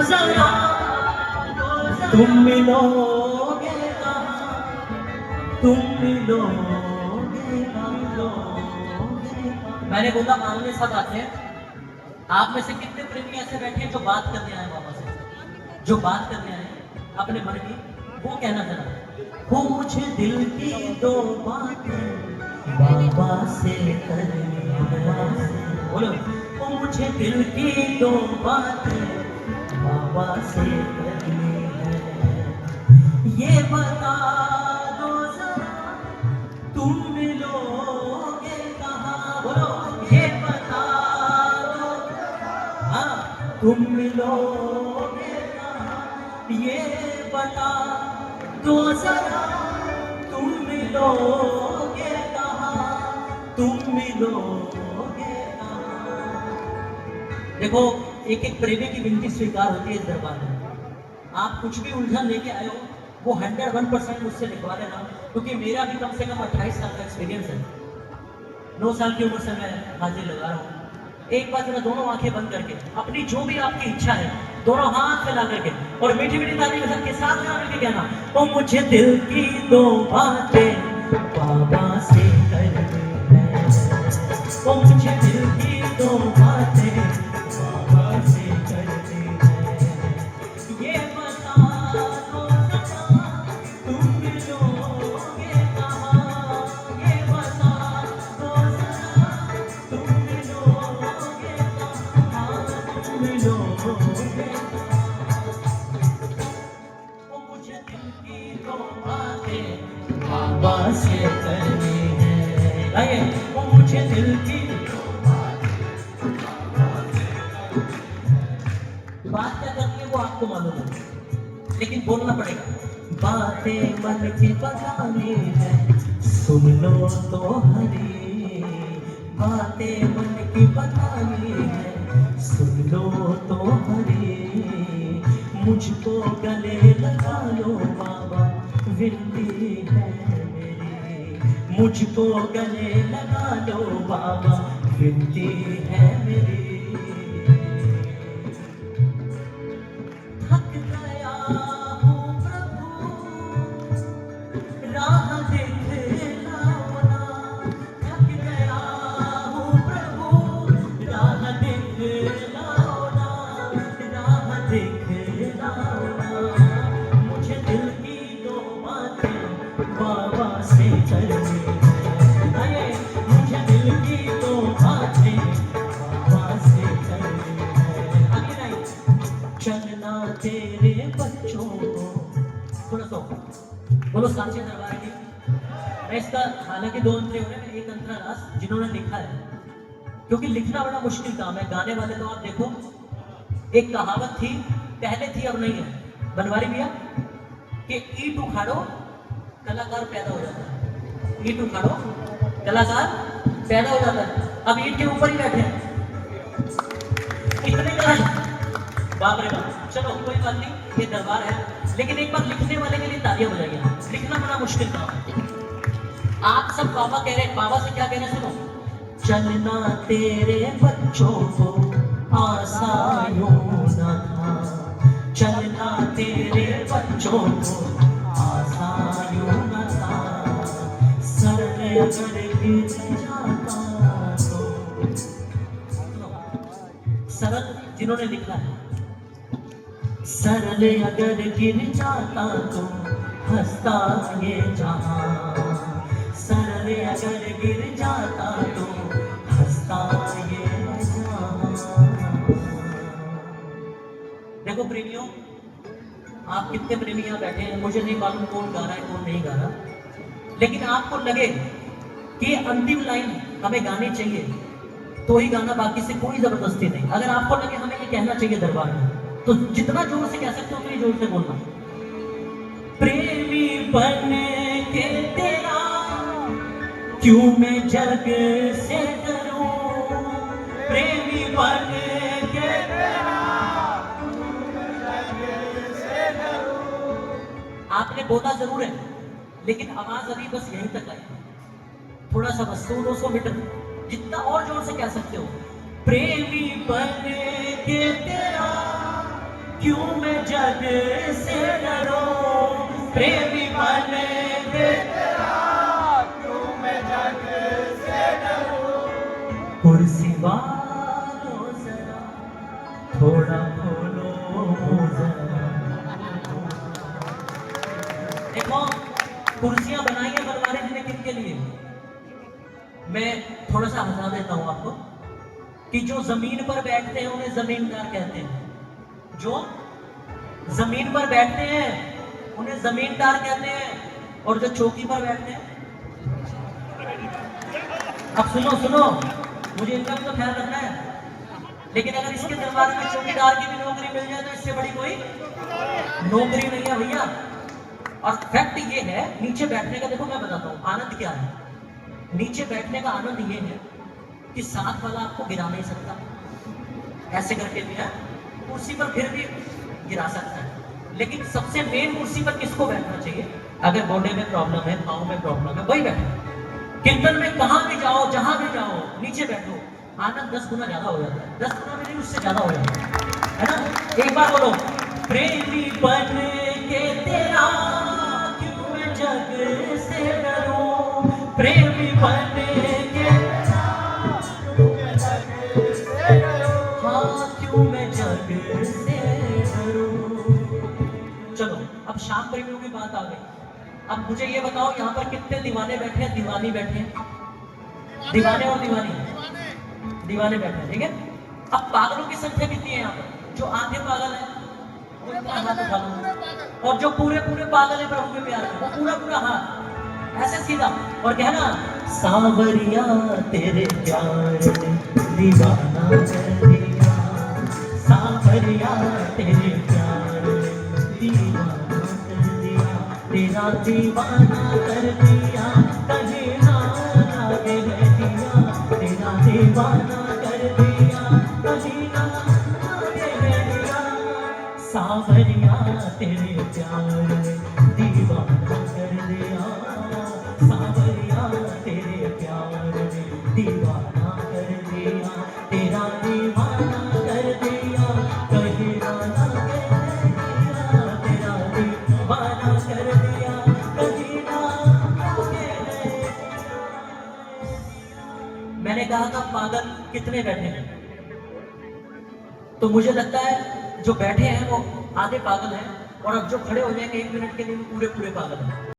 जरा तुम मिलोगे कहाँ, तुम मिलोगे कहाँ। मैंने बोला मांगने सब आते हैं, आप में से कितने प्रेमी ऐसे बैठे हैं जो बात करने आए बाबा से, जो बात करने आए अपने मन की, वो कहना जरा, वो मुझे दिल की दो बातें बाबा से करनी है। बोलो, वो मुझे दिल की दो बातें बाबा से करनी है। ये बता दो जरा तुम मिलोगे कहाँ। बोलो, ये बता दो, हाँ, तुम मिलोगे कहाँ, ये बता दो जरा तुम मिलोगे कहाँ, तुम मिलोगे कहाँ। देखो, एक एक प्रेमी की विनती स्वीकार होती है इस दरबार में। आप कुछ भी उलझन लेके आए हो, वो 101% मुझसे लिखवा लेना, क्योंकि मेरा भी कम से कम 28 साल का एक्सपीरियंस है। 9 साल की उम्र से मैं हाजिर लगा रहा हूँ। एक बार जरा दोनों आंखें बंद करके अपनी जो भी आपकी इच्छा है दोनों हाथ फैला करके और मीठी मीठी ताली के साथ मिलकर कहना, ओ मुझे दिल की दो बातें बाबा से करनी है। ओ मुझे दिल की दो बातें बाबा से करनी है। ये बता दो जरा तुम मिलोगे कहाँ, ये बता दो जरा तुम मिलोगे कहाँ, तुम मिलोगे बाबा से करनी है। आइए, वो मुझे दिल की बात क्या करनी है वो आपको मालूम है, लेकिन बोलना पड़ेगा। बातें मन की बतानी है, सुन लो तो हरी। बातें मन की बतानी है, सुन लो तो हरी। मुझको गले लगा लो बाबा, विनती है मेरी। मुझको गले लगा लो बाबा, विनती है मेरी। थक गया हूँ प्रभु, राह दिखलाओ ना। थक गया हूँ प्रभु, राह दिखलाओ ना, राह दिखलाओ ना। मुझे दिल की दो बातें बाबा से करनी है। अरे मुझे दिल की दो बातें बाबा से करनी है। आगे नहीं, चलना तेरे बच्चों को। थोड़ा सा बोलो सांचे दरबार की। मैं इसका हालांकि 2 अंतरे हो रहे हैं, एक अंतरा रास जिन्होंने लिखा है, क्योंकि लिखना बड़ा मुश्किल काम है। गाने वाले तो आप देखो, एक कहावत थी, पहले थी अब नहीं है, बनवारी भैया, कि ईंट उखाड़ो कलाकार पैदा हो जाता है। ईंट उखाड़ो कलाकार पैदा हो जाता है। अब ईंट के ऊपर ही बैठे हैं इतने कला। बाप रे बाप, चलो कोई बात नहीं, ये दरबार है, लेकिन एक बार लिखने वाले के लिए तालियां बजाइए। लिखना बड़ा मुश्किल काम है। आप सब बाबा कह रहे हैं, बाबा से क्या कह रहे हैं सुनो। चलना तेरे बच्चों को आसायूं न था, चलना तेरे बच्चों को आसायूं न था। सर अगर गिर जाता तो, सरल जिन्होंने लिखा है, सरल अगर गिर जाता तो हंसता ये जहां। सरल अगर गिर जाता तो हंसता ये जहां। देखो प्रेमियों, आप कितने प्रेमी यहाँ बैठे हैं, मुझे नहीं मालूम कौन गा रहा है कौन नहीं गा रहा, लेकिन आपको लगे कि अंतिम लाइन हमें गानी चाहिए तो ही गाना, बाकी से कोई जबरदस्ती नहीं। अगर आपको लगे हमें ये कहना चाहिए दरबार में, तो जितना जोर से कह सकते हो उतनी जोर से बोलना। प्रेमी बन के तेरा क्यों मैं जग से डरूं, प्रेमी बन के तेरा जग से डरूं। आपने बोला जरूर है, लेकिन आवाज अभी बस यहीं तक आई, थोड़ा सा बस 100-200 मीटर, जितना और जोर से कह सकते हो। प्रेमी बन के तेरा क्यों मैं जग से डरूं, प्रेमी बने दे तेरा, क्यों मैं जग से डरूं। कुर्सी वालों जरा थोड़ा खोलो जरा। देखो कुर्सियां बनाई है बनवाने जी ने किनके लिए? मैं थोड़ा सा हटा देता हूं आपको कि जो जमीन पर बैठते हैं उन्हें जमींदार कहते हैं, जो जमीन पर बैठते हैं उन्हें जमींदार कहते हैं, और जो चौकी पर बैठते हैं, अब सुनो सुनो, मुझे इनका भी तो ख्याल रखना है, लेकिन अगर इसके दरबार में चौकीदार की भी नौकरी मिल जाए तो इससे बड़ी कोई नौकरी नहीं है भैया। और फैक्ट ये है नीचे बैठने का, देखो मैं बताता हूँ आनंद क्या है। नीचे बैठने का आनंद ये है कि साथ वाला आपको गिरा नहीं सकता, ऐसे करके भी है कुर्सी पर फिर भी गिरा सकता है, लेकिन सबसे मेन कुर्सी पर किसको बैठना चाहिए? अगर गोडे में प्रॉब्लम है, पाँव में प्रॉब्लम है, वही बैठे। कीर्तन में कहां भी जाओ, जहां भी जाओ, नीचे बैठो, आनंद 10 गुना ज्यादा हो जाता है, 10 गुना में नहीं उससे ज्यादा हो जाता है ना। एक बार बोलो, प्रेमी बन के तेरा क्यों मैं जग से डरूं, प्रेमी बन के तेरा क्यों मैं जग से डरूं, हाँ क्यों मैं जग से डरूं। चलो अब शाम प्रेमियों की बात आ गई। अब मुझे ये बताओ यहाँ पर कितने दीवाने बैठे हैं, दीवानी बैठे हैं? दीवाने और दीवानी, दीवाने बैठे हैं, ठीक है। अब पागलों की संख्या कितनी है यहाँ पर? जो आधे पागल है उनका हाथ उठा लो, और जो पूरे पूरे पागल है प्रभु के प्यार में वो पूरा पूरा हाथ ऐसे सीधा, और कहना सांवरिया तेरे प्यार ने दीवाना कर दिया, सांवरिया तेरे प्यार ने दीवाना कर दिया, तेरा दीवाना कर दिया, कहीं ना लागे है दिया, तेरा दीवाना कर दिया, कहीं ना लागे है दिया, सांवरिया तेरे प्यार ने दीवाना कर दिया, सांवरिया तेरे प्यार ने दीवाना कर दिया, तेरा दीवाना कर दिया, कहीं ना लागे है दिया, तेरा दीवाना कर दिया, कहीं ना लागे है दिया। मैंने कहा था पागल कितने बैठे हैं, तो मुझे लगता है जो बैठे हैं वो आधे पागल हैं, और अब जो खड़े हो जाएंगे 1 मिनट के लिए वो पूरे पूरे पागल हैं।